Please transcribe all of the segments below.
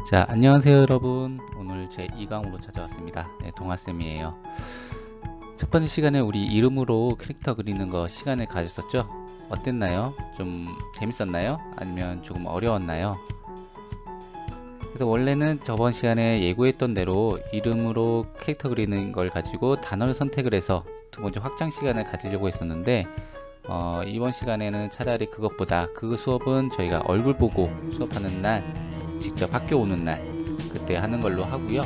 자, 안녕하세요 여러분. 오늘 제 2강으로 찾아왔습니다. 네, 동아쌤이에요. 첫 번째 시간에 우리 이름으로 캐릭터 그리는 거 시간을 가졌었죠? 어땠나요? 좀 재밌었나요? 아니면 조금 어려웠나요? 그래서 원래는 저번 시간에 예고했던 대로 이름으로 캐릭터 그리는 걸 가지고 단어를 선택을 해서 두 번째 확장 시간을 가지려고 했었는데 이번 시간에는 차라리 그것보다 그 수업은 저희가 얼굴 보고 수업하는 날, 직접 학교 오는 날 그때 하는 걸로 하고요.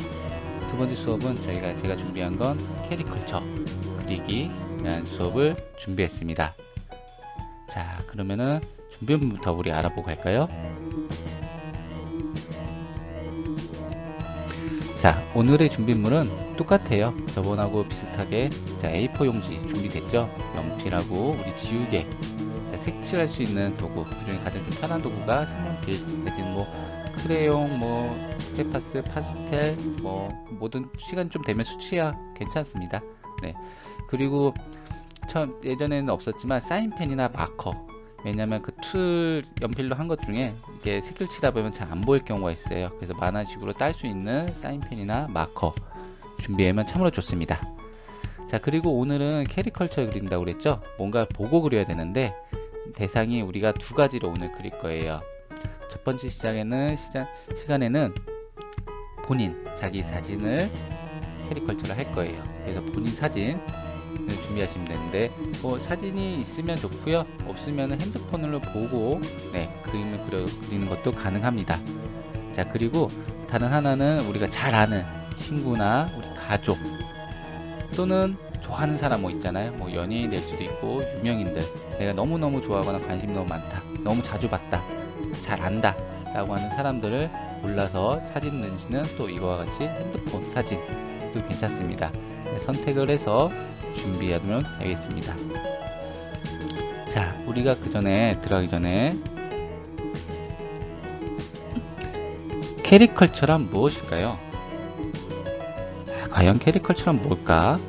두 번째 수업은 제가 준비한 건 캐리컬처 그리기라는 수업을 준비했습니다. 자, 그러면은 준비물부터 우리 알아보고 갈까요? 자, 오늘의 준비물은 똑같아요. 저번하고 비슷하게 A4 용지 준비됐죠? 연필하고 우리 지우개, 색칠할 수 있는 도구, 그중에 가장 좀 편한 도구가 색연필, 대신 크레용, 스테파스, 파스텔, 뭐든 시간 좀 되면 수치야 괜찮습니다. 네. 그리고 예전에는 없었지만 사인펜이나 마커, 왜냐면 그 툴 연필로 한 것 중에 이게 색을 칠하다 보면 잘 안 보일 경우가 있어요. 그래서 만화식으로 딸 수 있는 사인펜이나 마커 준비하면 참으로 좋습니다. 자, 그리고 오늘은 캐리컬처 그린다고 그랬죠? 뭔가 보고 그려야 되는데 대상이 우리가 두 가지로 오늘 그릴 거예요. 첫 번째 시간에는 자기 사진을 캐리컬처를 할 거예요. 그래서 본인 사진을 준비하시면 되는데 사진이 있으면 좋고요, 없으면 핸드폰으로 보고 그림을 그리는 것도 가능합니다. 자, 그리고 다른 하나는 우리가 잘 아는 친구나 우리 가족 또는 좋아하는 사람 있잖아요. 연예인 될 수도 있고 유명인들, 내가 너무너무 좋아하거나 관심이 너무 많다, 너무 자주 봤다, 잘 안다 라고 하는 사람들을 골라서 사진 내지는 또 이거와 같이 핸드폰 사진도 괜찮습니다. 선택을 해서 준비하면 되겠습니다. 자, 우리가 들어가기 전에 캐리컬처란 무엇일까요? 자, 과연 캐리컬처란 뭘까?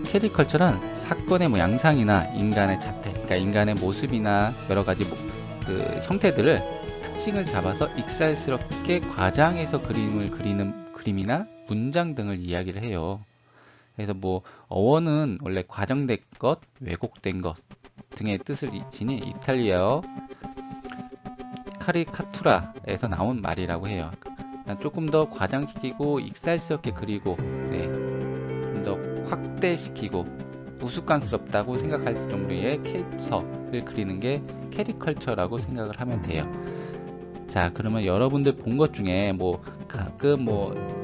캐리컬처란 사건의 양상이나 인간의 자태, 그러니까 인간의 모습이나 여러가지 형태들을 특징을 잡아서 익살스럽게 과장해서 그림을 그리는 그림이나 문장 등을 이야기를 해요. 그래서 어원은 원래 과장된 것, 왜곡된 것 등의 뜻을 지닌 이탈리아어 카리카투라에서 나온 말이라고 해요. 조금 더 과장시키고 익살스럽게 그리고 좀 더 확대시키고 우스꽝스럽다고 생각할 정도의 캐릭터를 그리는 게 캐리컬처라고 생각을 하면 돼요. 자, 그러면 여러분들 본 것 중에 가끔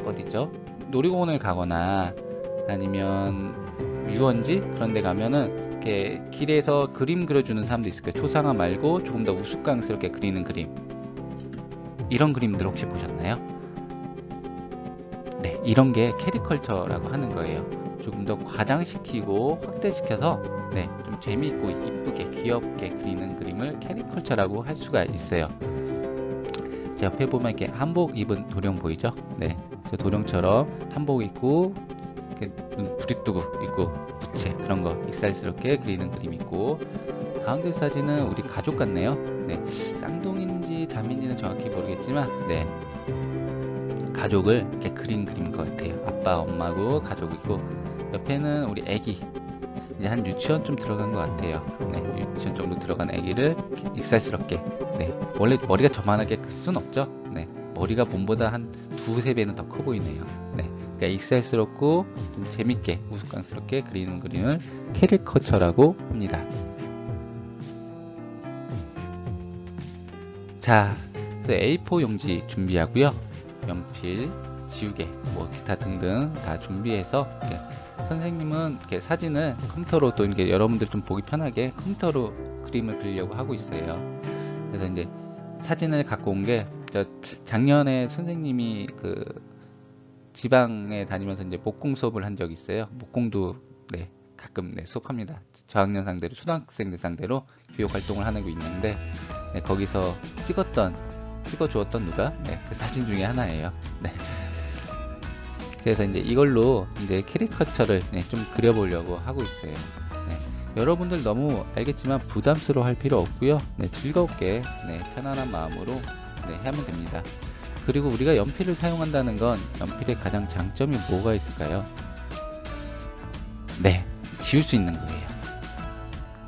어디죠? 놀이공원을 가거나 아니면 유원지 그런 데 가면은 이렇게 길에서 그림 그려주는 사람도 있을 거예요. 초상화 말고 조금 더 우스꽝스럽게 그리는 그림, 이런 그림들 혹시 보셨나요? 네, 이런 게 캐리컬처라고 하는 거예요. 조금 더 과장시키고 확대시켜서 좀 재미있고 이쁘게 귀엽게 그리는 그림을 캐리컬처라고 할 수가 있어요. 옆에 보면 이렇게 한복 입은 도령 보이죠? 저 도령처럼 한복 입고 부리뜨고 있고 부채 그런 거 익살스럽게 그리는 그림 있고, 가운데 사진은 우리 가족 같네요. 쌍둥이인지 자매인지는 정확히 모르겠지만 가족을 이렇게 그린 그림인 것 같아요. 아빠, 엄마고 가족이고, 옆에는 우리 애기, 이제 한 유치원 좀 들어간 것 같아요. 유치원 정도 들어간 애기를 익살스럽게, 원래 머리가 저만하게 클 순 없죠. 머리가 몸보다 한 두세 배는 더 커 보이네요. 그러니까 익살스럽고 좀 재밌게 우스꽝스럽게 그리는 그림을 캐리컬처라고 합니다. 자, A4 용지 준비하고요, 연필, 지우개, 기타 등등 다 준비해서 선생님은 이렇게 사진을 컴퓨터로 또 이렇게 여러분들 좀 보기 편하게 컴퓨터로 그림을 그리려고 하고 있어요. 그래서 이제 사진을 갖고 온 게, 작년에 선생님이 지방에 다니면서 이제 목공 수업을 한 적이 있어요. 목공도 가끔 수업합니다. 저학년 상대로, 초등학생들 상대로 교육 활동을 하는 게 있는데 거기서 찍어주었던 누가 그 사진 중에 하나예요. 그래서 이제 이걸로 이제 캐리커처를 좀 그려보려고 하고 있어요. 여러분들 너무 알겠지만 부담스러워 할 필요 없고요. 즐겁게 편안한 마음으로 하면 됩니다. 그리고 우리가 연필을 사용한다는 건 연필의 가장 장점이 뭐가 있을까요? 네, 지울 수 있는 거예요.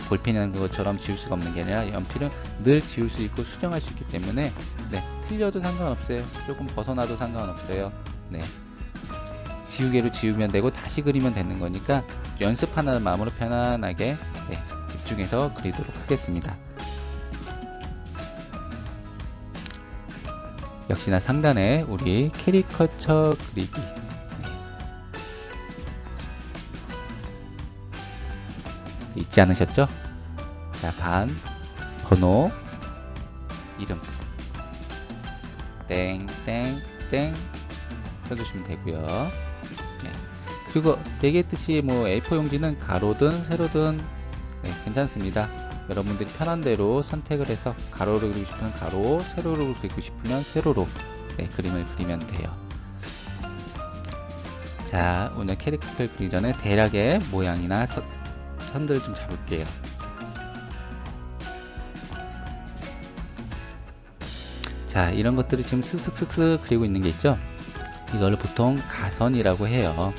볼펜이라는 것처럼 지울 수가 없는 게 아니라 연필은 늘 지울 수 있고 수정할 수 있기 때문에 네, 틀려도 상관없어요. 조금 벗어나도 상관없어요. 네, 지우개로 지우면 되고 다시 그리면 되는 거니까 연습하는 마음으로 편안하게 네, 집중해서 그리도록 하겠습니다. 역시나 상단에 우리 캐리커처 그리기 잊지 않으셨죠? 자, 반, 번호, 이름 땡땡땡 써주시면 되고요. 네. 그리고 얘기했듯이 뭐 A4 용지는 가로든 세로든 네, 괜찮습니다. 여러분들이 편한 대로 선택을 해서 가로로 그리고 싶으면 가로, 세로로 그리고 싶으면 세로로 네, 그림을 그리면 돼요. 자, 오늘 캐릭터를 그리기 전에 대략의 모양이나 선들을 좀 잡을게요. 자, 이런 것들을 지금 슥슥슥슥 그리고 있는 게 있죠? 이걸 보통 가선이라고 해요.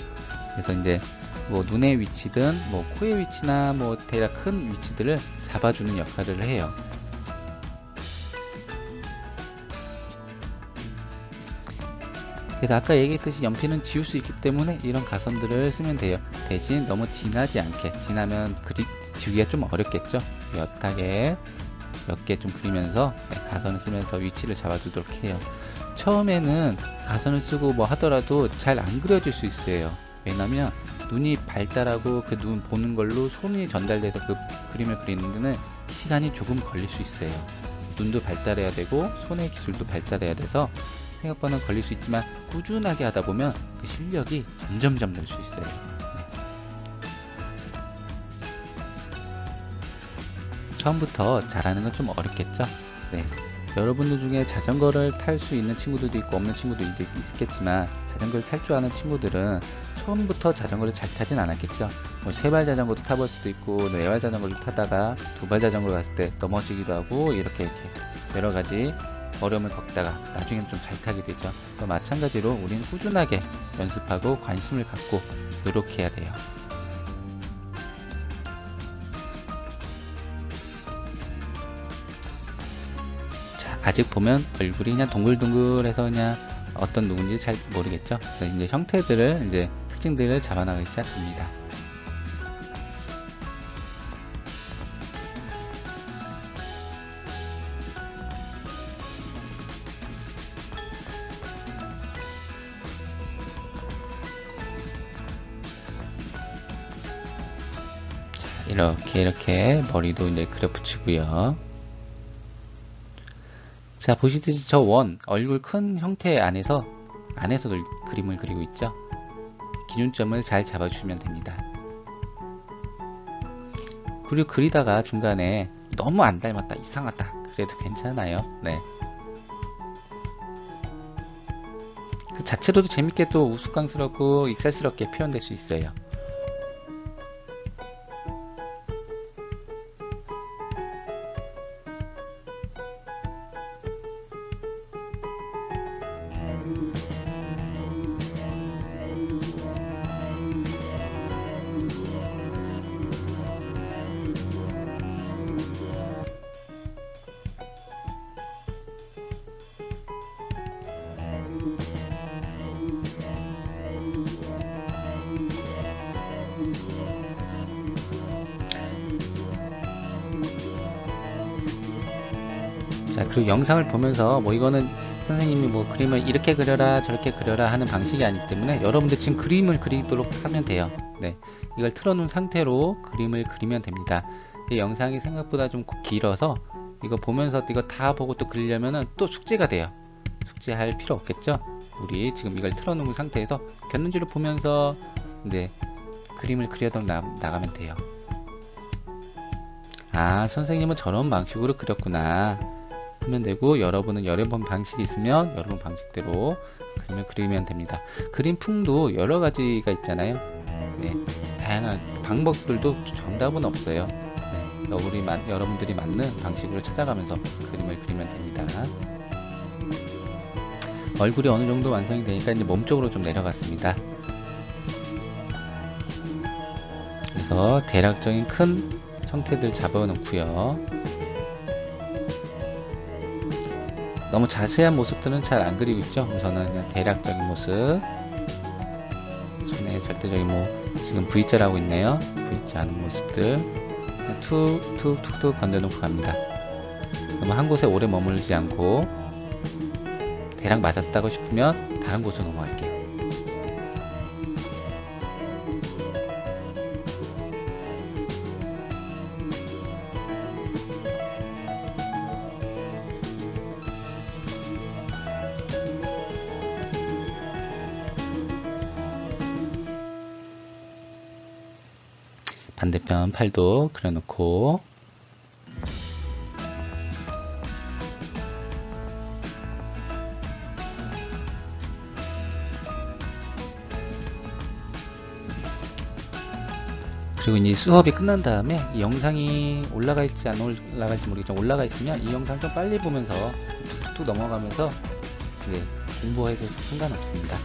그래서 이제 뭐 눈의 위치든 뭐 코의 위치나 뭐 대략 큰 위치들을 잡아주는 역할을 해요. 그래서 아까 얘기했듯이 연필은 지울 수 있기 때문에 이런 가선들을 쓰면 돼요. 대신 너무 진하지 않게, 진하면 지우기가 좀 어렵겠죠. 옅하게 몇 개 좀 그리면서 네, 가선을 쓰면서 위치를 잡아주도록 해요. 처음에는 가선을 쓰고 뭐 하더라도 잘 안 그려질 수 있어요. 왜냐면 눈이 발달하고 그 눈 보는 걸로 손이 전달돼서 그 그림을 그리는 데는 시간이 조금 걸릴 수 있어요. 눈도 발달해야 되고 손의 기술도 발달해야 돼서 생각보다는 걸릴 수 있지만 꾸준하게 하다 보면 그 실력이 점점점 늘 수 있어요. 처음부터 잘하는 건 좀 어렵겠죠? 네. 여러분들 중에 자전거를 탈 수 있는 친구들도 있고 없는 친구들도 있겠지만 자전거를 탈 줄 아는 친구들은 처음부터 자전거를 잘 타진 않았겠죠. 뭐 세발 자전거도 타볼 수도 있고 네발 자전거를 타다가 두발 자전거를 갔을 때 넘어지기도 하고 이렇게 여러 가지 어려움을 겪다가 나중엔 좀 잘 타게 되죠. 마찬가지로 우리는 꾸준하게 연습하고 관심을 갖고 노력해야 돼요. 자, 아직 보면 얼굴이 그냥 동글동글해서 그냥 어떤 누군지 잘 모르겠죠. 그래서 이제 형태들을 이제 특징들을 잡아나가기 시작합니다. 이렇게 머리도 이제 그려 붙이고요. 자, 보시듯이 저 원, 얼굴 큰 형태 안에서 그림을 그리고 있죠. 기준점을 잘 잡아주시면 됩니다. 그리고 그리다가 중간에 너무 안 닮았다, 이상하다 그래도 괜찮아요. 네. 그 자체로도 재밌게 또 우스꽝스럽고 익살스럽게 표현될 수 있어요. 자, 그리고 영상을 보면서 뭐 이거는 선생님이 뭐 그림을 이렇게 그려라 저렇게 그려라 하는 방식이 아니기 때문에 여러분들 지금 그림을 그리도록 하면 돼요. 네, 이걸 틀어놓은 상태로 그림을 그리면 됩니다. 이 영상이 생각보다 좀 길어서 이거 보면서 이거 다 보고 또 그리려면은 또 숙제가 돼요. 숙제할 필요 없겠죠? 우리 지금 이걸 틀어놓은 상태에서 견눈질을 보면서 이제 그림을 그려도 나가면 돼요. 아, 선생님은 저런 방식으로 그렸구나 하면 되고, 여러분은 여러 번 방식이 있으면 여러 번 방식대로 그림을 그리면 됩니다. 그림 풍도 여러 가지가 있잖아요. 네, 다양한 방법들도 정답은 없어요. 네, 여러분들이 맞는 방식으로 찾아가면서 그림을 그리면 됩니다. 얼굴이 어느 정도 완성이 되니까 이제 몸 쪽으로 좀 내려갔습니다. 그래서 대략적인 큰 형태들 잡아놓고요. 너무 자세한 모습들은 잘 안 그리고 있죠. 우선은 그냥 대략적인 모습, 손에 절대적인 지금 V자를 하고 있네요. V자 하는 모습들 툭툭툭툭 건져놓고 갑니다. 그러면 한 곳에 오래 머물지 않고 대략 맞았다고 싶으면 다른 곳으로 넘어갈게요. 반대편 팔도 그려놓고 그리고 이제 수업이 끝난 다음에 이 영상이 올라갈지 안 올라갈지 모르겠지만 올라가 있으면 이 영상 좀 빨리 보면서 툭툭툭 넘어가면서 공부해도 상관없습니다.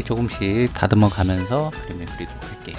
조금씩 다듬어 가면서 그림을 그리도록 할게요.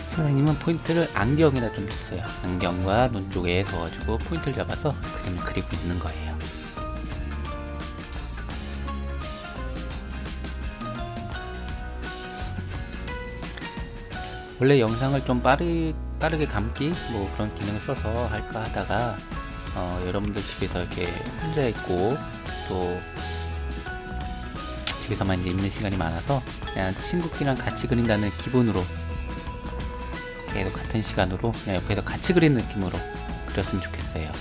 선생님은 포인트를 안경에다 좀 줬어요. 안경과 눈 쪽에 둬가지고 포인트를 잡아서 그림을 그리고 있는 거예요. 원래 영상을 좀 빠르게 감기 그런 기능을 써서 할까 하다가 여러분들 집에서 이렇게 혼자 있고 또 집에서만 이제 있는 시간이 많아서 그냥 친구끼리랑 같이 그린다는 기분으로 계속 같은 시간으로 그냥 옆에서 같이 그리는 느낌으로 그렸으면 좋겠어요.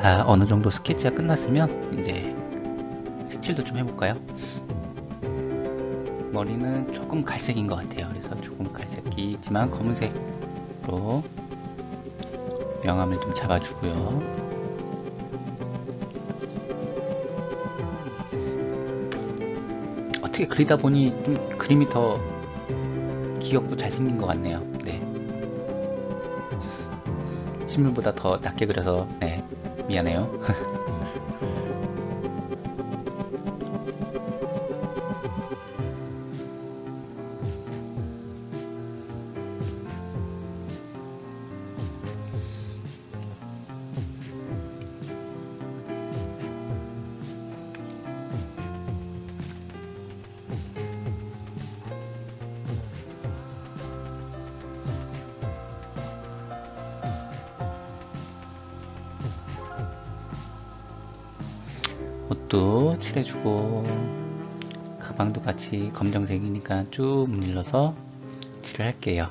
자, 어느 정도 스케치가 끝났으면 이제 색칠도 좀 해볼까요? 머리는 조금 갈색인 것 같아요. 그래서 조금 갈색이지만 검은색으로 명암을 좀 잡아주고요. 어떻게 그리다 보니 좀 그림이 더 귀엽고 잘생긴 것 같네요. 네. 실물보다 더 낮게 그려서 네, 미안해요. 옷도 칠해주고 가방도 같이 검정색이니까 쭉 문질러서 칠을 할게요.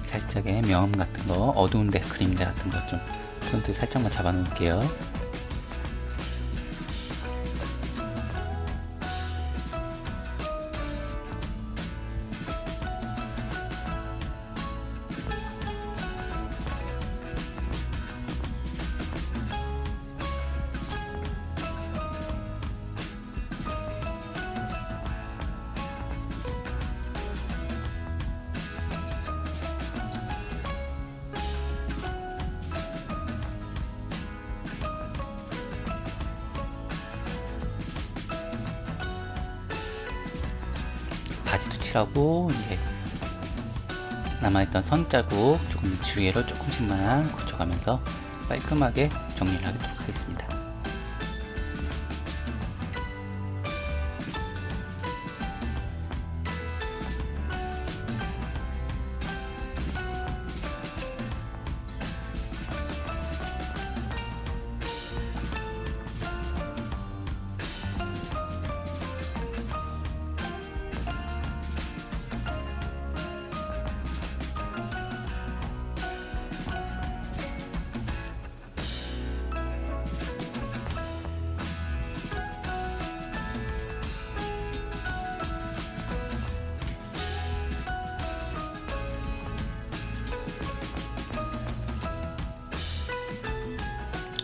살짝의 명암 같은 거, 어두운데 그림자 같은 거 좀 톤트 살짝만 잡아 놓을게요. 바지도 칠하고 이제 남아있던 선 자국 조금 주위로 조금씩만 고쳐가면서 깔끔하게 정리를 하도록 하겠습니다.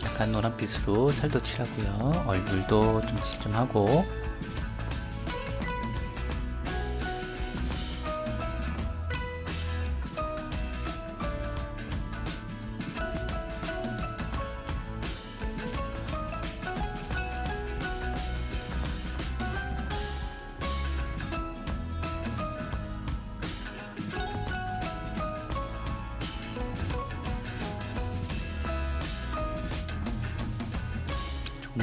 약간 노란빛으로 살도 칠하고요. 얼굴도 좀 칠 좀 하고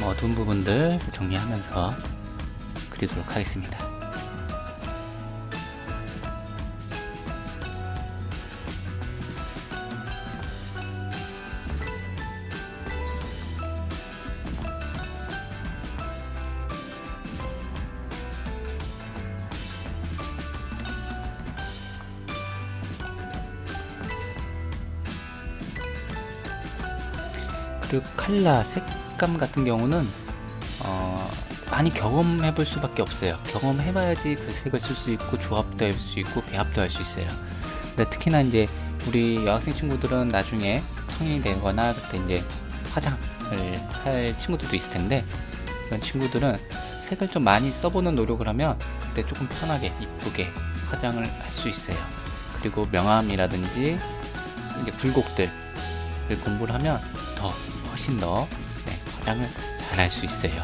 어두운 부분들 정리하면서 그리도록 하겠습니다. 그리고 컬러, 색감 같은 경우는 많이 경험해 볼 수밖에 없어요. 경험해봐야지 그 색을 쓸 수 있고 조합도 할 수 있고 배합도 할 수 있어요. 근데 특히나 이제 우리 여학생 친구들은 나중에 성인이 되거나 그때 이제 화장을 할 친구들도 있을 텐데 그런 친구들은 색을 좀 많이 써보는 노력을 하면 그때 조금 편하게 이쁘게 화장을 할 수 있어요. 그리고 명암이라든지 이제 굴곡들을 공부를 하면 훨씬 더 화장을 잘 할 수 있어요.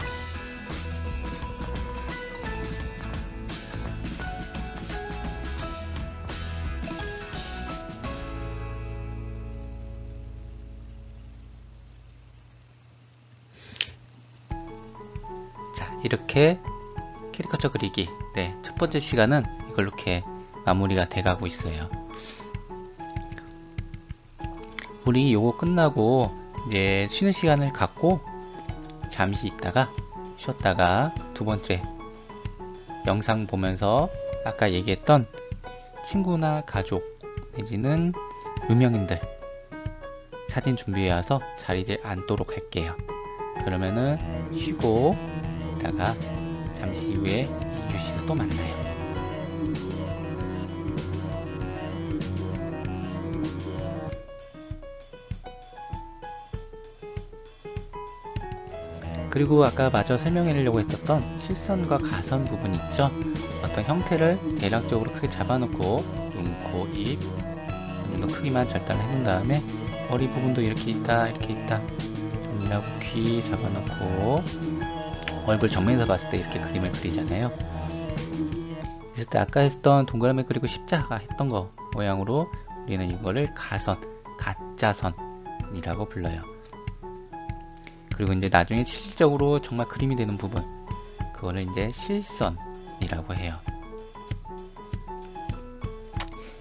자, 이렇게 캐리커처 그리기 첫 번째 시간은 이걸로 이렇게 마무리가 돼가고 있어요. 우리 요거 끝나고 이제 쉬는 시간을 갖고 잠시 있다가 쉬었다가 두 번째 영상 보면서 아까 얘기했던 친구나 가족 내지는 유명인들 사진 준비해 와서 자리를 앉도록 할게요. 그러면은 쉬고 있다가 잠시 후에 이규 씨가 또 만나요. 그리고 아까 마저 설명해 드리려고 했었던 실선과 가선 부분 있죠? 어떤 형태를 대략적으로 크게 잡아놓고 눈, 코, 입 어느 정도 크기만 절단을 해놓은 다음에 머리 부분도 이렇게 있다 이렇게 있다 정리하고 귀 잡아놓고 얼굴 정면에서 봤을 때 이렇게 그림을 그리잖아요. 그랬을 때 아까 했던 동그라미 그리고 십자가 했던 거 모양으로 우리는 이거를 가선, 가짜선이라고 불러요. 그리고 이제 나중에 실질적으로 정말 그림이 되는 부분 그거를 이제 실선이라고 해요.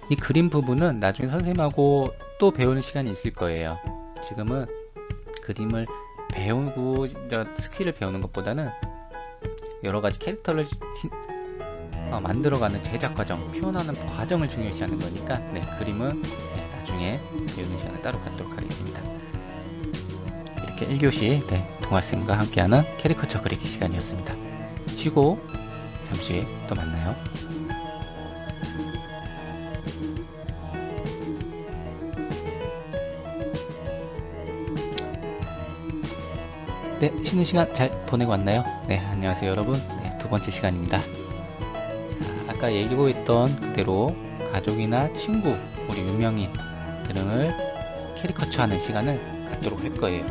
이 그림 부분은 나중에 선생님하고 또 배우는 시간이 있을 거예요. 지금은 그림을 배우고 스킬을 배우는 것보다는 여러가지 캐릭터를 만들어가는 제작 과정, 표현하는 과정을 중요시하는 거니까 그림은 나중에 배우는 시간을 따로 갖도록 하겠습니다. 이렇게 1교시 동아쌤과 함께하는 캐리커처 그리기 시간이었습니다. 쉬고 잠시 후에 또 만나요. 네, 쉬는 시간 잘 보내고 왔나요? 네, 안녕하세요 여러분. 두 번째 시간입니다. 자, 아까 얘기하고 있던 그대로 가족이나 친구, 우리 유명인 등을 캐리커처 하는 시간을 갖도록 할 거예요.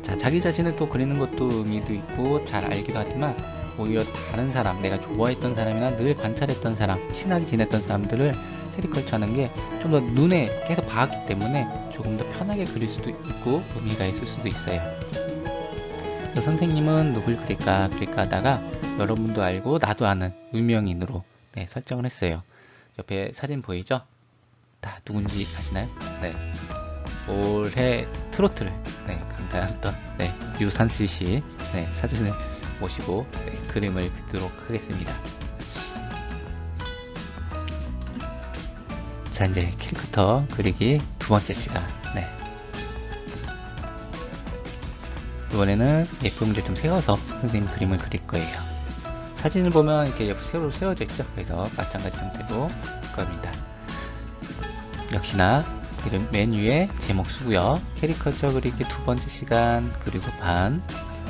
자, 자기 자신을 또 그리는 것도 의미도 있고 잘 알기도 하지만 오히려 다른 사람, 내가 좋아했던 사람이나 늘 관찰했던 사람, 친하게 지냈던 사람들을 캐리커처 하는 게 좀 더 눈에 계속 봐왔기 때문에 조금 더 편하게 그릴 수도 있고 의미가 있을 수도 있어요. 선생님은 누굴 그릴까 하다가 여러분도 알고 나도 아는 유명인으로 설정을 했어요. 옆에 사진 보이죠? 다 누군지 아시나요? 올해 트로트를 강타했던 유산슬씨 사진을 모시고 그림을 그리도록 하겠습니다. 자, 이제 캐릭터 그리기 두 번째 시간. 이번에는 예쁜 문제 좀 세워서 선생님 그림을 그릴 거예요. 사진을 보면 이렇게 옆에 세로로 세워져 있죠. 그래서 마찬가지 형태로 할 겁니다. 역시나 그림 맨 위에 제목 쓰고요. 캐리커처 그리기 두 번째 시간 그리고 반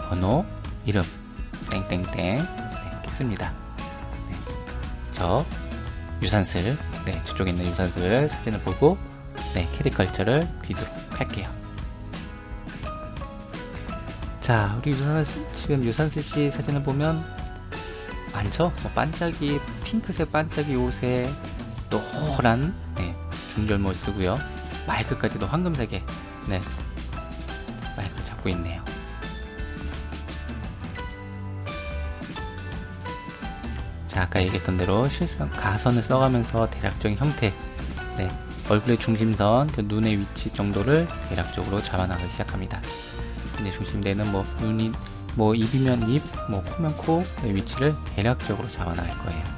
번호 이름 땡땡땡 이렇게 씁니다. 저 유산슬 저쪽에 있는 유산슬 사진을 보고 캐리커처를 그리도록 할게요. 자, 우리 지금 유산슬씨 사진을 보면 많죠? 반짝이 핑크색 반짝이 옷에 노란 중절모 쓰고요. 마이크까지도 황금색에 마이크를 잡고 있네요. 자, 아까 얘기했던 대로 실선 가선을 써가면서 대략적인 형태 얼굴의 중심선, 그 눈의 위치 정도를 대략적으로 잡아나가기 시작합니다. 이제 중심되는 눈이 입이면 입, 코면 코의 위치를 대략적으로 잡아나갈 거예요.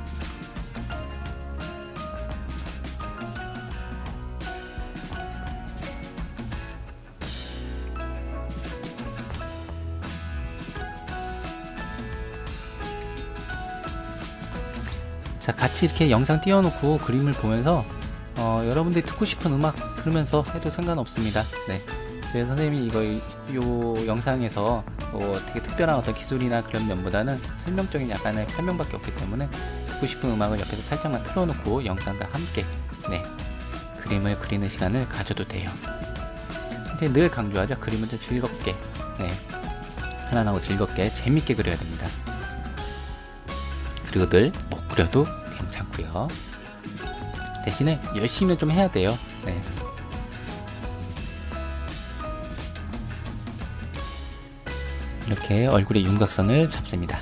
자, 같이 이렇게 영상 띄워놓고 그림을 보면서 여러분들이 듣고 싶은 음악 들으면서 해도 상관없습니다. 제 선생님이 요 영상에서 되게 특별한 어떤 기술이나 그런 면보다는 설명적인 약간의 설명밖에 없기 때문에 듣고 싶은 음악을 옆에서 살짝만 틀어놓고 영상과 함께 그림을 그리는 시간을 가져도 돼요. 근데 늘 강조하죠. 그림을 좀 즐겁게 편안하고 즐겁게 재밌게 그려야 됩니다. 그리고 늘 못 그려도 괜찮고요. 대신에 열심히 좀 해야 돼요. 이렇게 얼굴의 윤곽선을 잡습니다.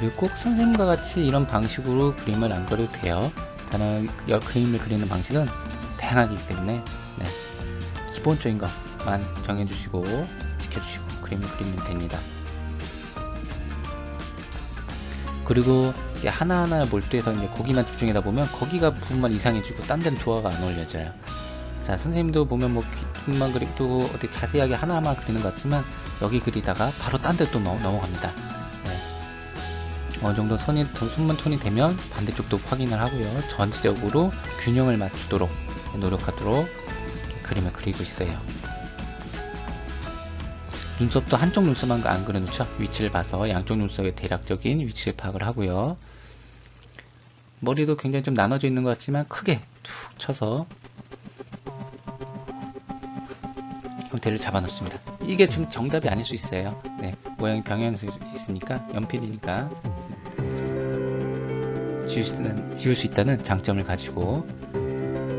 그리고 꼭 선생님과 같이 이런 방식으로 그림을 안 그려도 돼요. 다른 그림을 그리는 방식은 다양하기 때문에 네, 기본적인 것만 정해주시고 지켜주시고 그림을 그리면 됩니다. 그리고 하나하나 몰두해서 이제 거기만 집중하다 보면 거기가 부분만 이상해지고 딴 데는 조화가 안 어울려져요. 자, 선생님도 보면 뭐 뒷만 그리도 어디 자세하게 하나만 그리는 것 같지만 여기 그리다가 바로 딴 데 또 넘어갑니다. 네. 어느 정도 손만 톤이 되면 반대쪽도 확인을 하고요. 전체적으로 균형을 맞추도록 노력하도록 이렇게 그림을 그리고 있어요. 눈썹도 한쪽 눈썹만 안 그려놓죠. 위치를 봐서 양쪽 눈썹의 대략적인 위치를 파악을 하고요. 머리도 굉장히 좀 나눠져 있는 것 같지만 크게 툭 쳐서 형태를 잡아 놓습니다. 이게 지금 정답이 아닐 수 있어요. 네, 모양이 변형할 수 있으니까 연필이니까 지울 수 있다는 장점을 가지고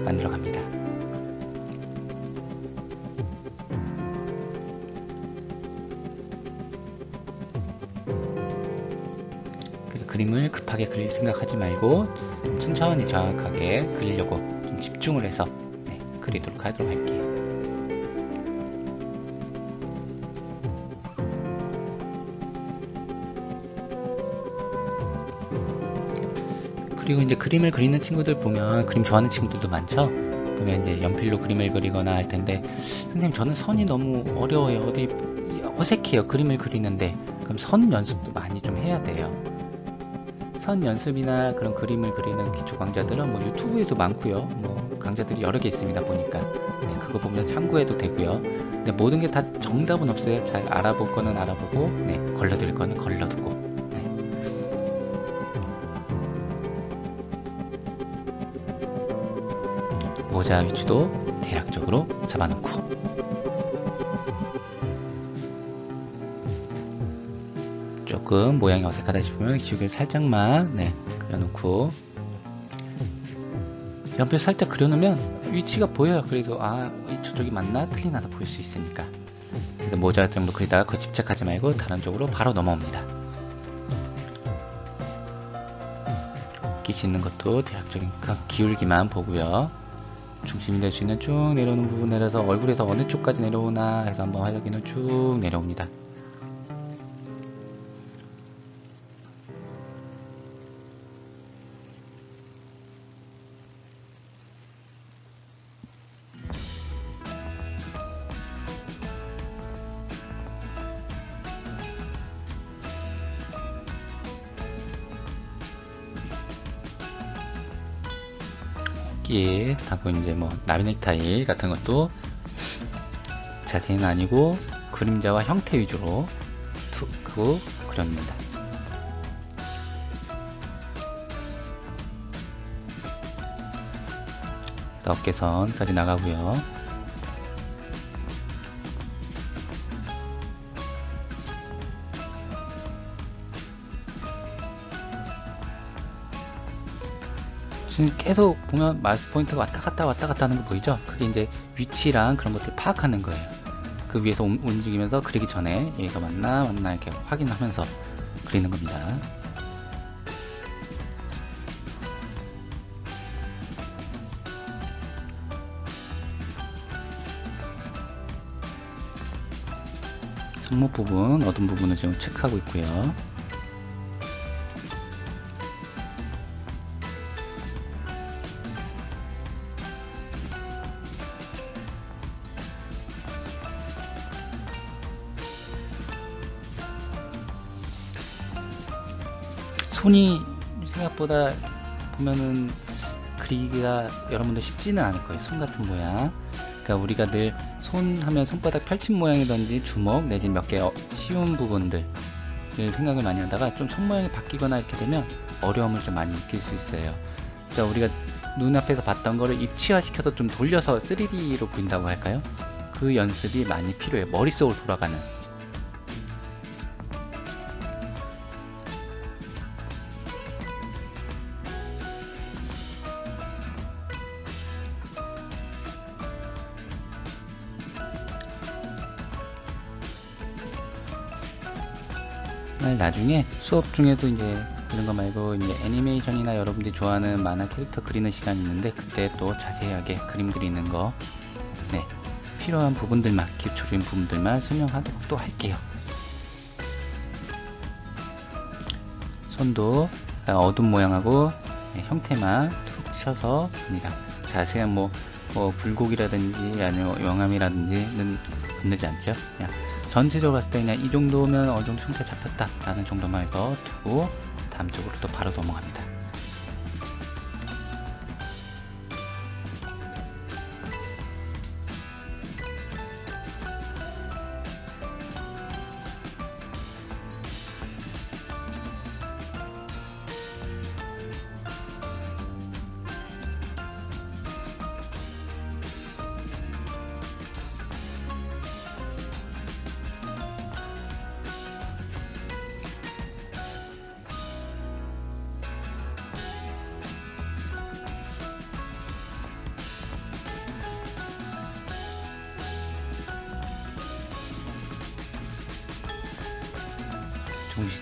만들어 갑니다. 그림을 급하게 그릴 생각하지 말고 천천히 정확하게 그리려고 좀 집중을 해서 네, 그리도록 하도록 할게요. 그리고 이제 그림을 그리는 친구들 보면 그림 좋아하는 친구들도 많죠. 보면 이제 연필로 그림을 그리거나 할 텐데 선생님 저는 선이 너무 어려워요. 어디 어색해요. 그림을 그리는데 그럼 선 연습도 많이 좀 해야 돼요. 선 연습이나 그런 그림을 그리는 기초 강좌들은 뭐 유튜브에도 많고요. 뭐 강좌들이 여러 개 있습니다. 보니까 네, 그거 보면 참고해도 되고요. 근데 모든 게 다 정답은 없어요. 잘 알아볼 거는 알아보고 네, 걸러들 거는 걸러두고 네. 모자 위치도 대략적으로 잡아놓고 조금 모양이 어색하다 싶으면 지우개를 살짝만 네, 그려놓고 연필 살짝 그려놓으면 위치가 보여요. 그래서 저쪽이 맞나 틀리나 다 보일 수 있으니까. 그래서 모자 정도 그리다가 그거 집착하지 말고 다른 쪽으로 바로 넘어옵니다. 끼시는 것도 대략적인 기울기만 보고요. 중심이 될 수 있는 쭉 내려오는 부분 내려서 얼굴에서 어느 쪽까지 내려오나 해서 한번 확인을 쭉 내려옵니다. 하고 이제 뭐 나비 넥타이 같은 것도 자세히는 아니고 그림자와 형태 위주로 툭 하고 그려줍니다. 어깨선까지 나가고요. 지금 계속 보면 마우스 포인트가 왔다 갔다 하는 거 보이죠? 그게 이제 위치랑 그런 것들 파악하는 거예요. 그 위에서 움직이면서 그리기 전에 여기서 맞나 이렇게 확인하면서 그리는 겁니다. 손목 부분, 어두운 부분을 지금 체크하고 있고요. 손이 생각보다 보면은 그리기가 여러분들 쉽지는 않을 거예요. 손 같은 모양. 그러니까 우리가 늘 손 하면 손바닥 펼친 모양이든지 주먹 내지 몇 개 쉬운 부분들 생각을 많이 하다가 좀 손 모양이 바뀌거나 이렇게 되면 어려움을 좀 많이 느낄 수 있어요. 그러니까 우리가 눈앞에서 봤던 거를 입체화 시켜서 좀 돌려서 3D로 보인다고 할까요? 그 연습이 많이 필요해요. 머릿속으로 돌아가는. 나중에 수업 중에도 이제 그런 거 말고 이제 애니메이션이나 여러분들이 좋아하는 만화 캐릭터 그리는 시간이 있는데 그때 또 자세하게 그림 그리는 거 네, 필요한 부분들만 기초적인 부분들만 설명하도록 또 할게요. 손도 어둠 모양하고 네, 형태만 툭 쳐서 합니다. 자세한 뭐 굴곡이라든지 아니면 영암이라든지는 건드지 않죠. 그냥 전체적으로 봤을 때 그냥 이 정도면 어느 정도 형태 잡혔다 라는 정도만 해서 두고 다음 쪽으로 또 바로 넘어갑니다.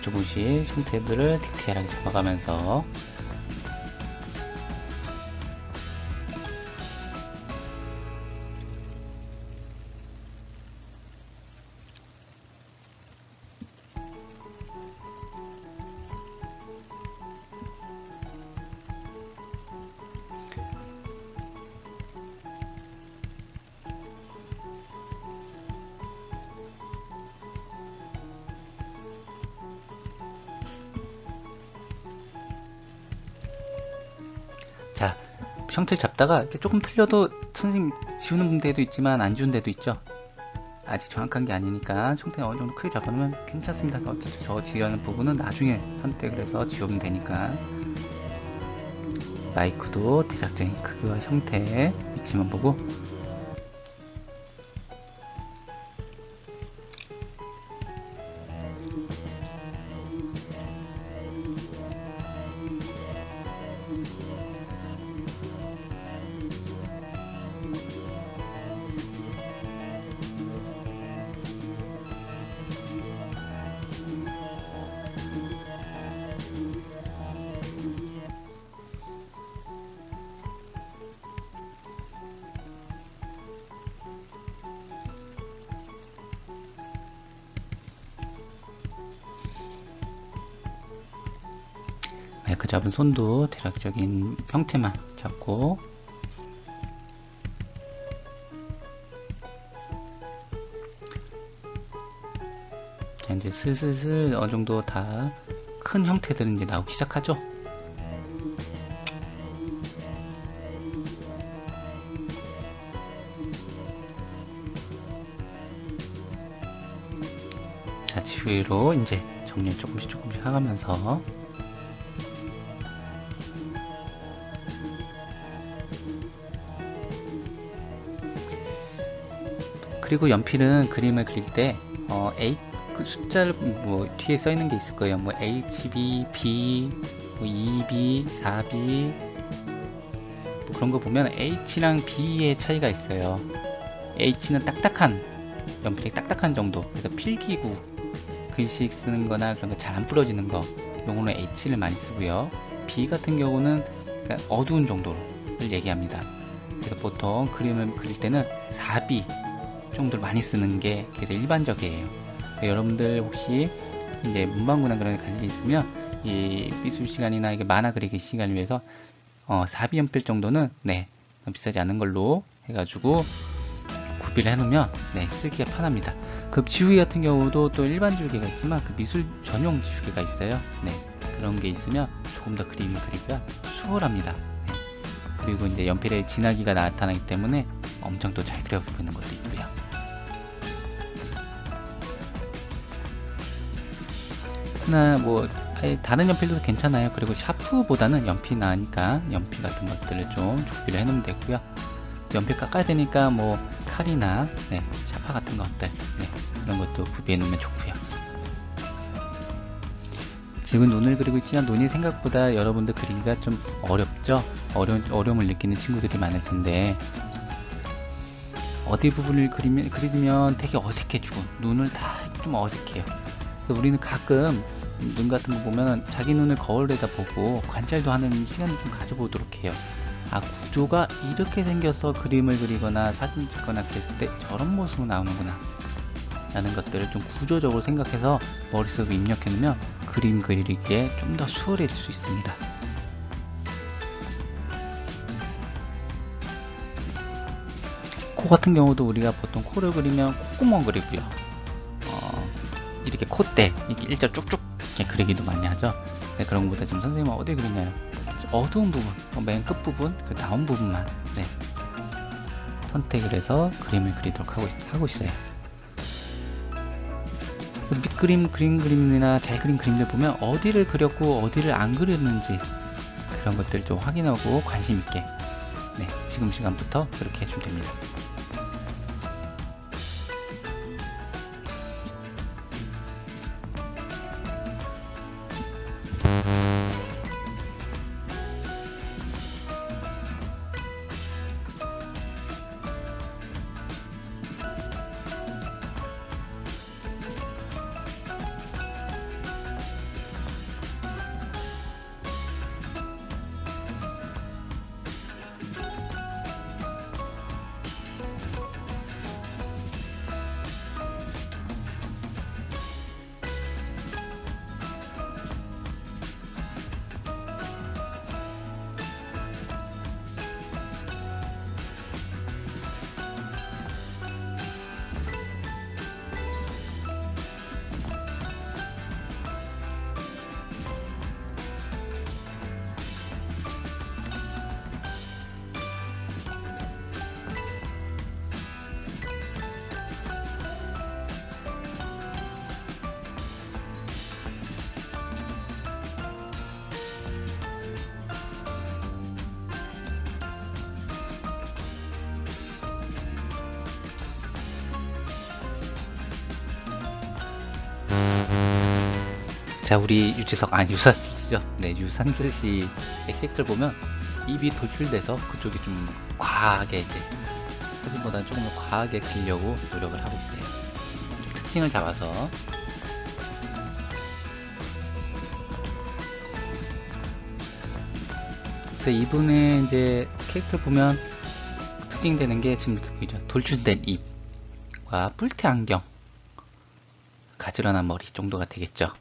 조금씩 형태들을 디테일하게 잡아가면서 자, 형태를 잡다가 이렇게 조금 틀려도 선생님 지우는 데도 있지만 안 지운 데도 있죠. 아직 정확한 게 아니니까 형태 어느 정도 크게 잡아놓으면 괜찮습니다. 어차피 저 지우는 부분은 나중에 선택을 해서 지우면 되니까. 마이크도 대략적인 크기와 형태 위치만 보고 마이크 잡은 손도 대략적인 형태만 잡고 자, 이제 슬슬 어느 정도 다 큰 형태들은 이제 나오기 시작하죠. 자, 지휘로 이제 정리 조금씩 하면서 그리고 연필은 그림을 그릴 때 그 숫자를 뭐 뒤에 써 있는 게 있을 거예요. 뭐 HB, B, 뭐 2B, 4B 뭐 그런 거 보면 H랑 B의 차이가 있어요. H는 딱딱한 연필이 딱딱한 정도. 그래서 필기구 글씨 쓰는 거나 그런 거 잘 안 부러지는 거 요거는 H를 많이 쓰고요. B 같은 경우는 어두운 정도를 얘기합니다. 그래서 보통 그림을 그릴 때는 4B 정도를 많이 쓰는 게 일반적이에요. 그러니까 여러분들 혹시 이제 문방구나 그런 데 관련이 있으면 이 미술 시간이나 이게 만화 그리기 시간을 위해서 4B 연필 정도는 네 비싸지 않은 걸로 해가지고 구비를 해놓으면 네 쓰기가 편합니다. 그 지우개 같은 경우도 또 일반 지우개가 있지만 그 미술 전용 지우개가 있어요. 네 그런 게 있으면 조금 더 그림을 그리기가 수월합니다. 네. 그리고 이제 연필의 진하기가 나타나기 때문에 엄청 또 잘 그려보이는 것도 있고요. 나 뭐 다른 연필도 괜찮아요. 그리고 샤프보다는 연필 나으니까 연필 같은 것들을 좀 준비를 해놓으면 되고요. 또 연필 깎아야 되니까 뭐 칼이나 네, 샤파 같은 것들 네, 그런 것도 구비해 놓으면 좋고요. 지금 눈을 그리고 있지만 눈이 생각보다 여러분들 그리기가 좀 어렵죠. 어려움을 느끼는 친구들이 많을 텐데 어디 부분을 그리면 되게 어색해지고 눈을 다 좀 어색해요. 그래서 우리는 가끔 눈 같은 거 보면 자기 눈을 거울에다 보고 관찰도 하는 시간을 좀 가져보도록 해요. 아, 구조가 이렇게 생겨서 그림을 그리거나 사진 찍거나 그랬을 때 저런 모습으로 나오는구나 라는 것들을 좀 구조적으로 생각해서 머릿속에 입력해 놓으면 그림 그리기에 좀 더 수월해질 수 있습니다. 코 같은 경우도 우리가 보통 코를 그리면 콧구멍 그리고요. 이렇게 콧대 이렇게 일자 쭉쭉 이렇게 그리기도 많이 하죠. 네, 그런 것보다 지금 선생님은 어디 그리나요? 어두운 부분, 맨 끝 부분, 그 나온 부분만 네, 선택을 해서 그림을 그리도록 하고 있어요. 그림이나 잘 그린 그림들 보면 어디를 그렸고 어디를 안 그렸는지 그런 것들 좀 확인하고 관심 있게 네, 지금 시간부터 그렇게 해주면 됩니다. 자, 우리 유산슬씨죠. 네, 유산슬 씨의 캐릭터를 보면 입이 돌출돼서 그쪽이 좀 과하게 이제 사진보다는 조금 더 과하게 그리려고 노력을 하고 있어요. 좀 특징을 잡아서. 그래서 이분의 이제 캐릭터를 보면 특징되는 게 지금 이렇게 보이죠. 돌출된 입과 뿔테 안경, 가지런한 머리 정도가 되겠죠.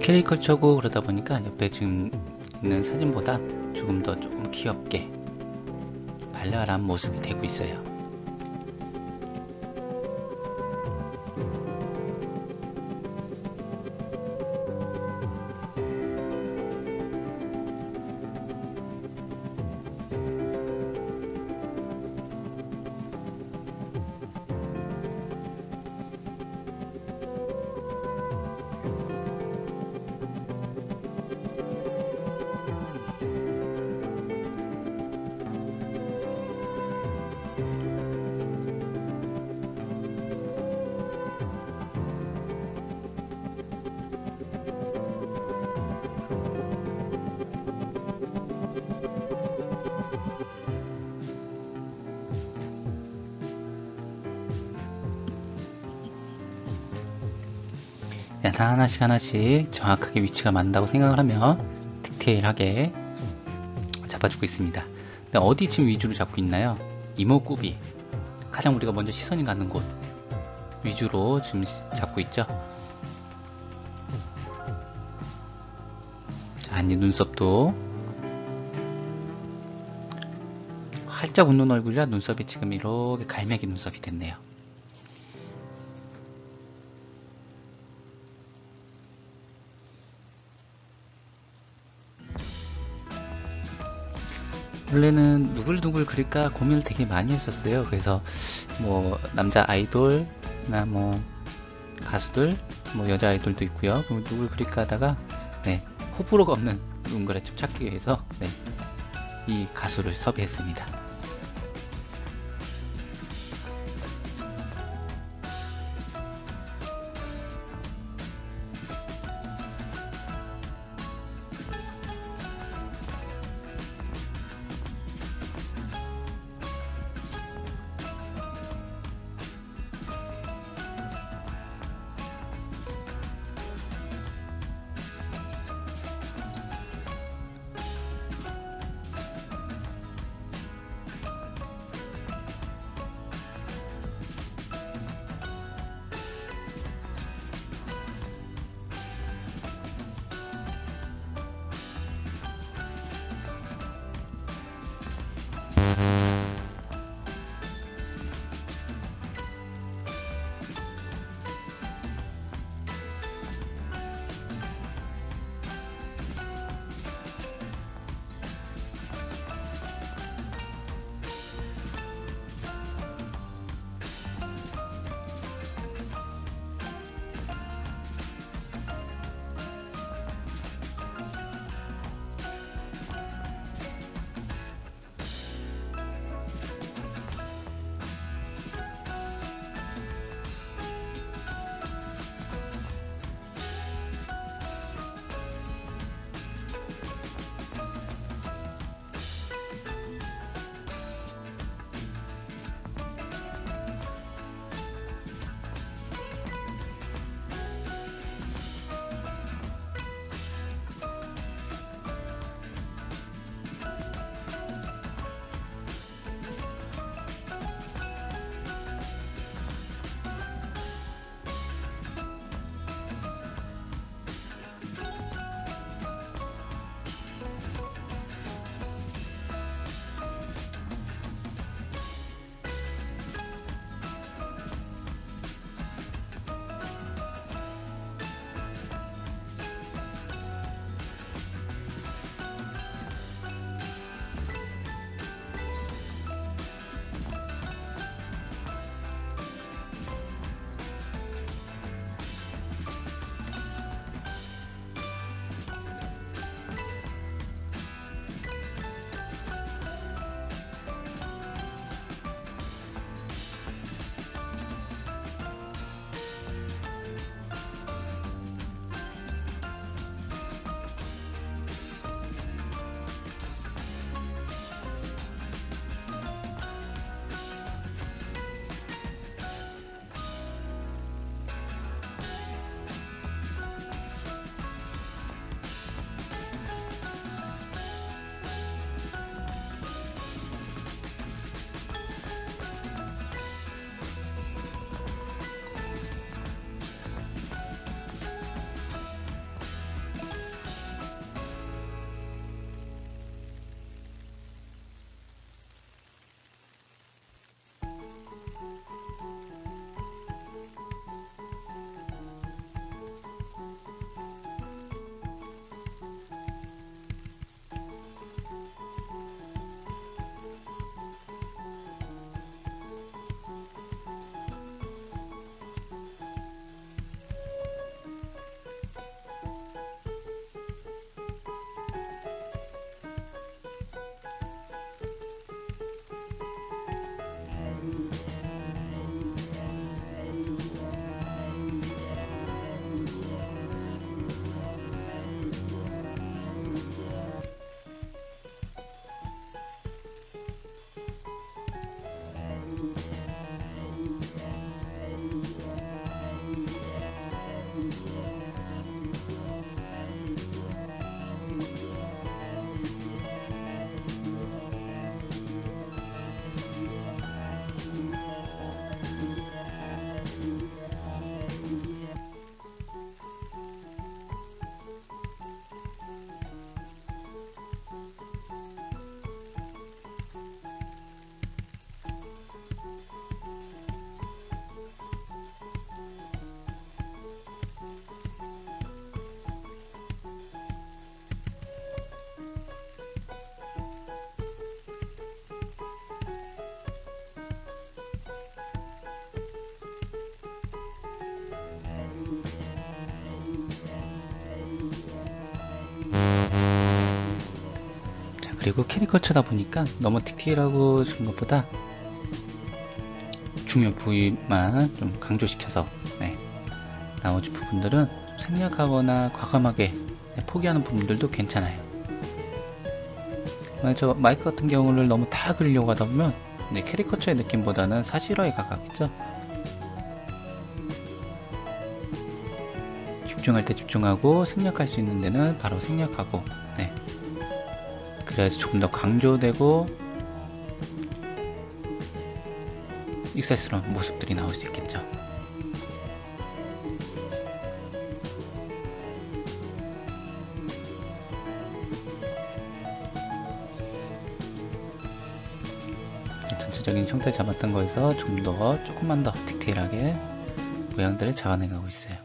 캐리커처고 그러다 보니까 옆에 지금 있는 사진보다 조금 귀엽게 발랄한 모습이 되고 있어요. 하나씩 정확하게 위치가 맞는다고 생각을 하면 디테일하게 잡아주고 있습니다. 근데 어디 지금 위주로 잡고 있나요? 이목구비, 가장 우리가 먼저 시선이 가는 곳 위주로 지금 잡고 있죠. 자, 이제 눈썹도 활짝 웃는 얼굴이라 눈썹이 지금 이렇게 갈매기 눈썹이 됐네요. 원래는 누굴 그릴까 고민을 되게 많이 했었어요. 그래서 뭐 남자 아이돌이나 뭐 가수들, 뭐 여자 아이돌도 있고요. 그럼 누굴 그릴까 하다가 네, 호불호가 없는 누군가를 좀 찾기 위해서 네, 이 가수를 섭외했습니다. 그리고 캐리커처다 보니까 너무 디테일하고 준 것보다 중요 부위만 좀 강조시켜서 나머지 부분들은 생략하거나 과감하게 포기하는 부분들도 괜찮아요. 저 마이크 같은 경우를 너무 다 그리려고 하다 보면 캐리커처의 느낌보다는 사실화에 가깝겠죠. 집중할 때 집중하고 생략할 수 있는 데는 바로 생략하고 그래야지 조금 더 강조되고 익살스러운 모습들이 나올 수 있겠죠. 전체적인 형태 잡았던 거에서 좀 더 조금만 더 디테일하게 모양들을 잡아내가고 있어요.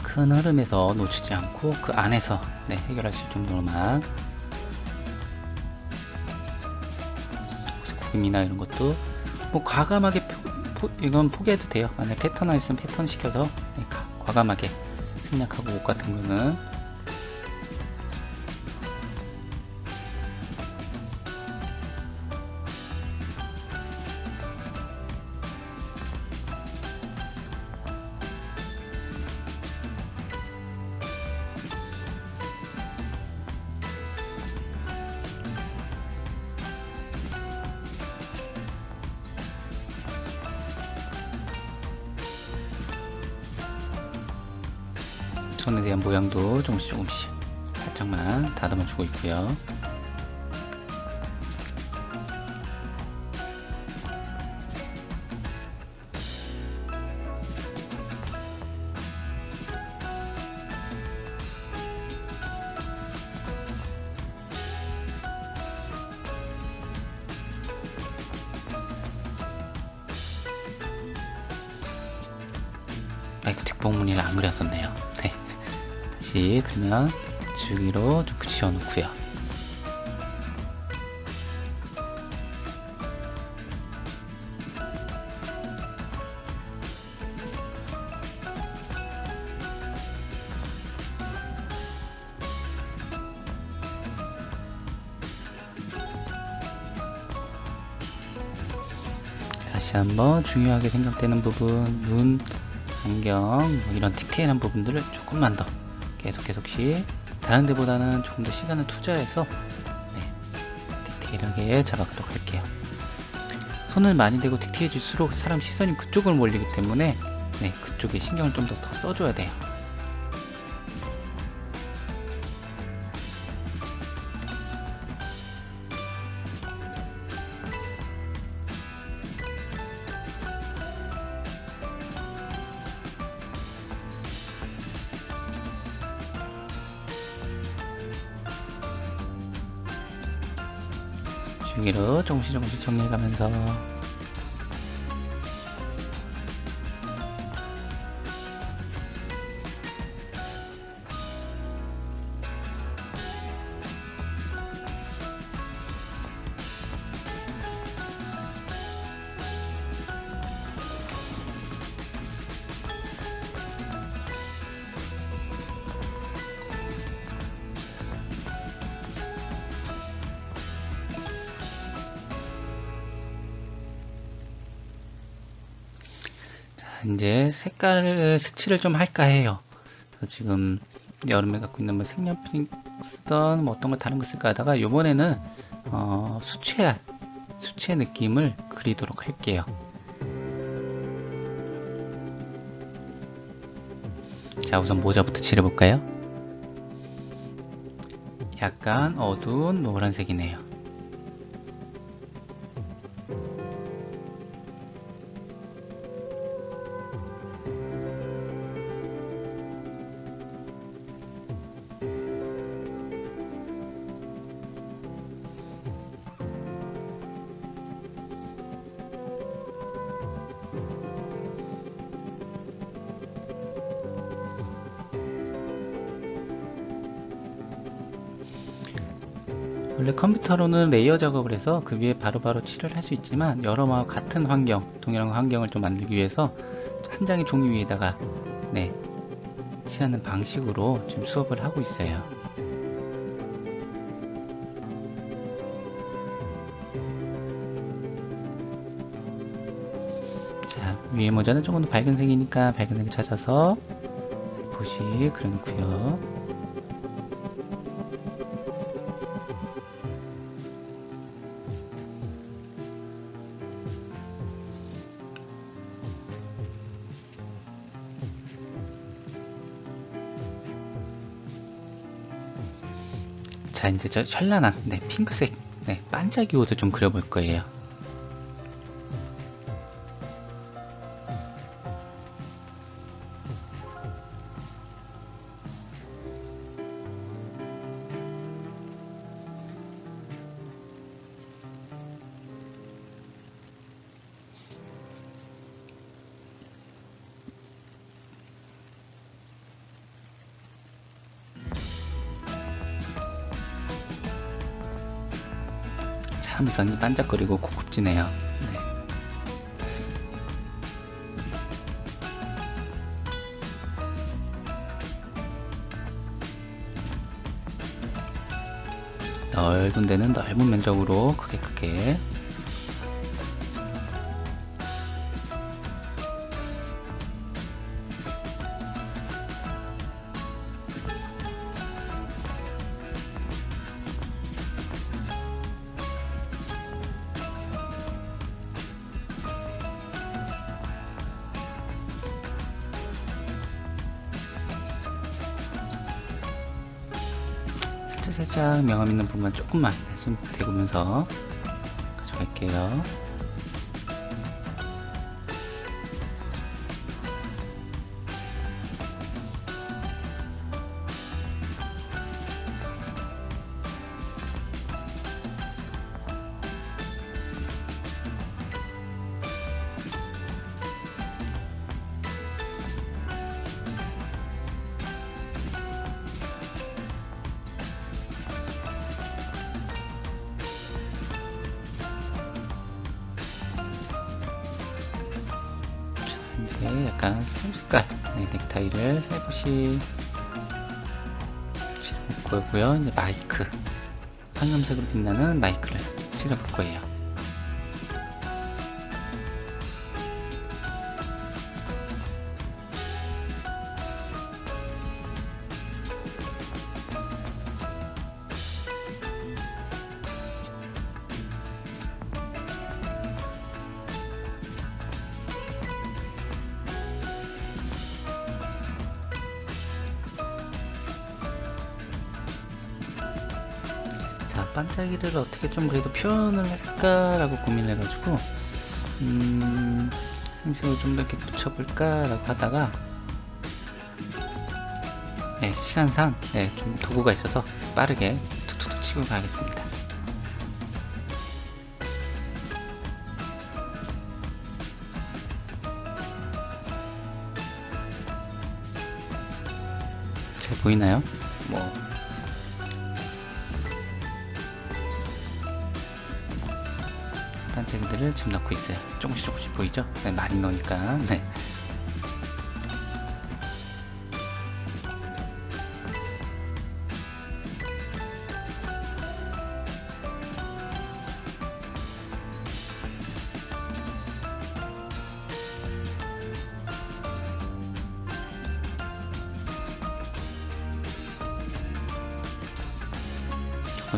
큰 흐름에서 놓치지 않고 그 안에서 해결할 수 있을 정도로만 구김이나 이런 것도 뭐 과감하게 이건 포기해도 돼요. 만약 패턴 있으면 패턴 시켜서 과감하게 생략하고 옷 같은 거는 선에 대한 모양도 조금씩 살짝만 다듬어 주고 있고요. 마이크 뒷부분을 안 그렸었네요. 다시 그러면 주기로 좀 그치워 놓고요. 다시 한번 중요하게 생각되는 부분, 눈, 안경, 뭐 이런 디테일한 부분들을 조금만 더 계속씩 다른 데보다는 조금 더 시간을 투자해서 디테일하게 잡아가도록 할게요. 손을 많이 대고 디테일해질수록 사람 시선이 그쪽으로 몰리기 때문에 그쪽에 신경을 좀 더 써줘야 돼요. 주기로 조금씩 정리해가면서 이제 색칠을 좀 할까 해요. 그래서 지금 여름에 갖고 있는 뭐 색연필 쓰던 뭐 어떤 거 다른 거 쓸까 하다가 요번에는 수채 느낌을 그리도록 할게요. 자, 우선 모자부터 칠해볼까요? 약간 어두운 노란색이네요. 원래 컴퓨터로는 레이어 작업을 해서 그 위에 바로바로 칠을 할 수 있지만 여러모와 같은 환경, 동일한 환경을 좀 만들기 위해서 한 장의 종이 위에다가 네, 칠하는 방식으로 지금 수업을 하고 있어요. 자, 위에 모자는 조금 더 밝은 색이니까 밝은 색을 찾아서 보시 그려놓고요. 자, 이제 저 현란한 네, 핑크색 네, 반짝이 옷을 좀 그려볼 거예요. 참선이 반짝거리고 고급지네요. 네. 넓은 데는 넓은 면적으로 크게 살짝 명암 있는 부분만 조금만 손 대구면서 가져갈게요. 이제 약간 색깔 넥타이를 살포시 칠해볼 거고요. 이제 마이크 황금색으로 빛나는 마이크를 칠해볼 거예요. 반짝이를 어떻게 좀 그래도 표현을 할까라고 고민을 해가지고 흰색을 좀 더 이렇게 붙여볼까라고 하다가 네, 시간상 네, 좀 도구가 있어서 빠르게 툭툭툭 치고 가겠습니다. 잘 보이나요? 뭐 반짝이들을 지금 넣고 있어요. 조금씩 보이죠? 네, 많이 넣으니까. 네.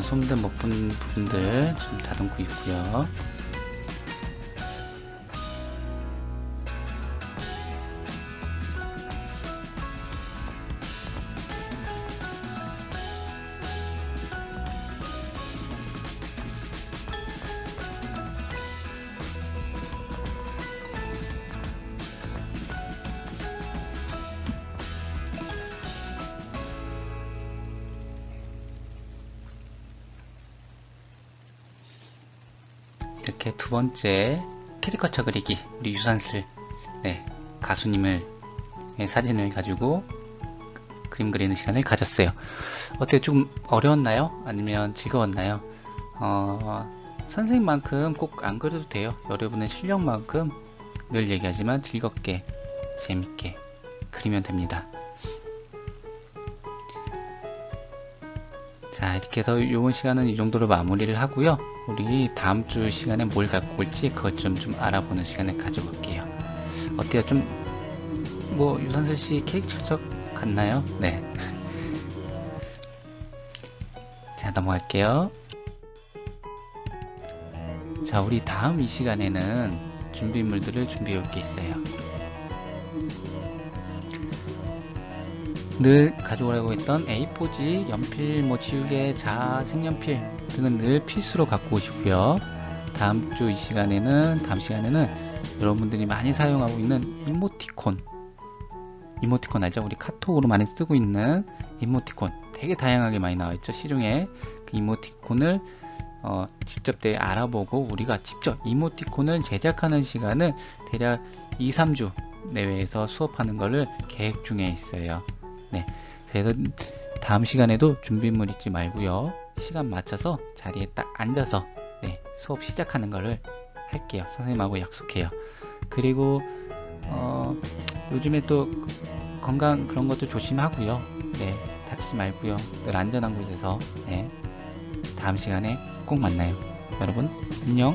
솜들 못 본 부분들 좀 다듬고 있고요. 이렇게 두 번째 캐리커처 그리기 우리 유산슬 네, 가수님을 사진을 가지고 그림 그리는 시간을 가졌어요. 어때, 좀 어려웠나요? 아니면 즐거웠나요? 선생님만큼 꼭 안 그래도 돼요. 여러분의 실력만큼 늘 얘기하지만 즐겁게, 재밌게 그리면 됩니다. 자, 이렇게 해서 이번 시간은 이 정도로 마무리를 하고요. 우리 다음 주 시간에 뭘 갖고 올지 그것 좀 알아보는 시간을 가져볼게요. 어때요? 좀 뭐 유산슬 씨 캐릭터 같나요? 네. 자, 넘어갈게요. 자, 우리 다음 이 시간에는 준비물들을 준비해 올 게 있어요. 늘 가져오라고 했던 A4지, 연필, 지우개, 자, 색연필 등은 늘 필수로 갖고 오시고요. 다음 시간에는 여러분들이 많이 사용하고 있는 이모티콘 알죠? 우리 카톡으로 많이 쓰고 있는 이모티콘 되게 다양하게 많이 나와 있죠, 시중에. 그 이모티콘을 직접 알아보고 우리가 직접 이모티콘을 제작하는 시간을 대략 2-3주 내외에서 수업하는 것을 계획 중에 있어요. 네, 그래서 다음 시간에도 준비물 잊지 말고요. 시간 맞춰서 자리에 딱 앉아서 수업 시작하는 것을 할게요. 선생님하고 약속해요. 그리고 요즘에 또 건강 그런 것도 조심하고요. 네, 다치지 말고요. 늘 안전한 곳에서 다음 시간에 꼭 만나요. 여러분 안녕.